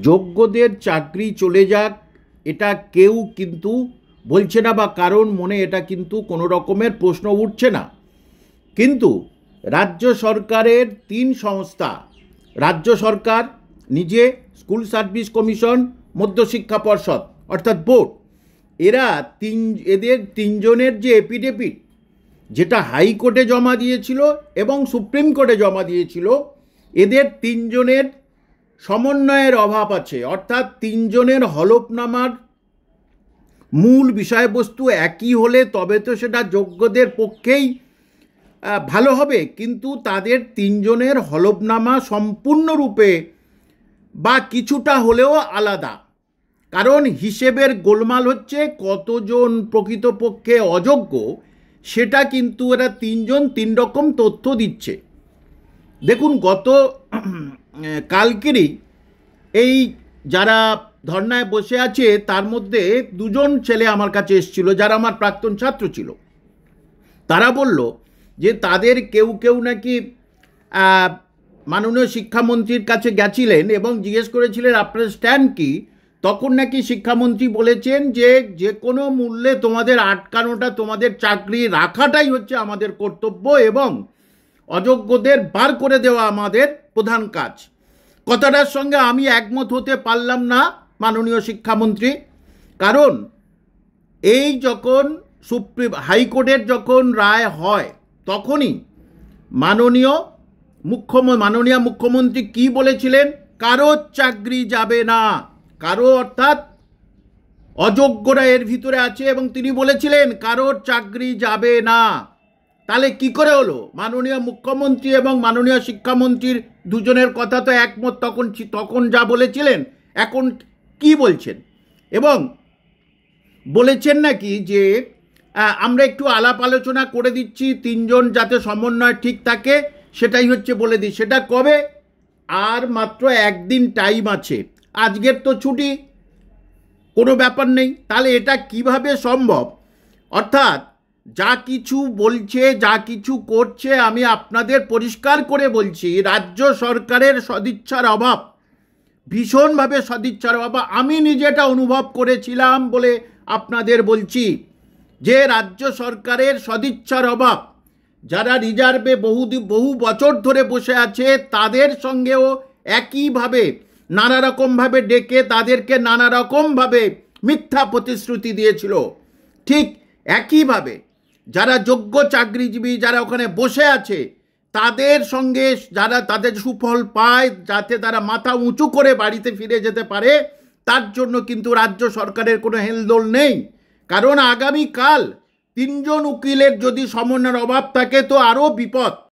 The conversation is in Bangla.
যোগ্যদের চাকরি চলে যাক এটা কেউ কিন্তু বলছে না, বা কারণ মনে এটা কিন্তু কোনো রকমের প্রশ্ন উঠছে না। কিন্তু রাজ্য সরকারের 3 সংস্থা, রাজ্য সরকার নিজে, স্কুল সার্ভিস কমিশন, মধ্যশিক্ষা পর্ষদ অর্থাৎ বোর্ড, এদের 3 জনের যে এফিডেভিট যেটা হাইকোর্টে জমা দিয়েছিল এবং সুপ্রিম কোর্টে জমা দিয়েছিল, এদের 3 জনের সমন্বয়ের অভাব আছে। অর্থাৎ 3 জনের হলফনামার মূল বিষয়বস্তু একই হলে তবে তো সেটা যোগ্যদের পক্ষেই ভালো হবে, কিন্তু তাদের 3 জনের হলফনামা সম্পূর্ণরূপে বা কিছুটা হলেও আলাদা। কারণ হিসেবের গোলমাল হচ্ছে, কতজন প্রকৃতপক্ষে অযোগ্য সেটা কিন্তু এরা 3 জন 3 রকম তথ্য দিচ্ছে। দেখুন, গত কালকেরই এই যারা ধর্নায় বসে আছে তার মধ্যে 2 জন ছেলে আমার কাছে এসেছিল যারা আমার প্রাক্তন ছাত্র ছিল। তারা বলল যে তাদের কেউ কেউ নাকি মাননীয় শিক্ষামন্ত্রীর কাছে গেছিলেন এবং জিজ্ঞেস করেছিলেন আপনার স্ট্যান্ড কি। তখন নাকি শিক্ষামন্ত্রী বলেছেন যে যে কোনো মূল্যে তোমাদের আটকানোটা, তোমাদের চাকরি রাখাটাই হচ্ছে আমাদের কর্তব্য এবং অযোগ্যদের বার করে দেওয়া আমাদের প্রধান কাজ। কথাটার সঙ্গে আমি একমত হতে পারলাম না মাননীয় শিক্ষামন্ত্রী। কারণ এই যখন হাইকোর্টের যখন রায় হয় তখনই মাননীয় মুখ্যমন্ত্রী কি বলেছিলেন, কারো চাকরি যাবে না, কারো অর্থাৎ অযোগ্যরা এর ভিতরে আছে এবং তিনি বলেছিলেন কারোর চাকরি যাবে না। তাহলে কি করে হলো? মাননীয় মুখ্যমন্ত্রী এবং মাননীয় শিক্ষামন্ত্রীর দুজনের কথা তো একমত তখন যা বলেছিলেন, এখন কি বলছেন? এবং বলেছেন নাকি যে আমরা একটু আলাপ আলোচনা করে দিচ্ছি, 3 জন যাতে সমন্বয় ঠিক থাকে সেটাই হচ্ছে বলে দিই। সেটা কবে? আর মাত্র 1 দিন টাইম আছে, আজকের তো ছুটি, কোনো ব্যাপার নেই। তাহলে এটা কিভাবে সম্ভব? অর্থাৎ যা কিছু বলছে, যা কিছু করছে, আমি আপনাদের পরিষ্কার করে বলছি, রাজ্য সরকারের সদিচ্ছার অভাব, ভীষণভাবে সদিচ্ছার অভাব। আমি নিজে এটা অনুভব করেছিলাম বলে আপনাদের বলছি যে রাজ্য সরকারের সদিচ্ছার অভাব। যারা রিজার্ভে বহু বছর ধরে বসে আছে তাদের সঙ্গেও একইভাবে নানা রকমভাবে ডেকে তাদেরকে নানা রকমভাবে মিথ্যা প্রতিশ্রুতি দিয়েছিল। ঠিক একইভাবে যারা যোগ্য চাকরিজীবী যারা ওখানে বসে আছে তাদের সঙ্গে যারা তাদের সুফল পায়, যাতে তারা মাথা উঁচু করে বাড়িতে ফিরে যেতে পারে, তার জন্য কিন্তু রাজ্য সরকারের কোনো হেলদোল নেই। কারণ আগামীকাল 3 জন উকিলের যদি সমন্বয়ের অভাব থাকে তো আরও বিপদ।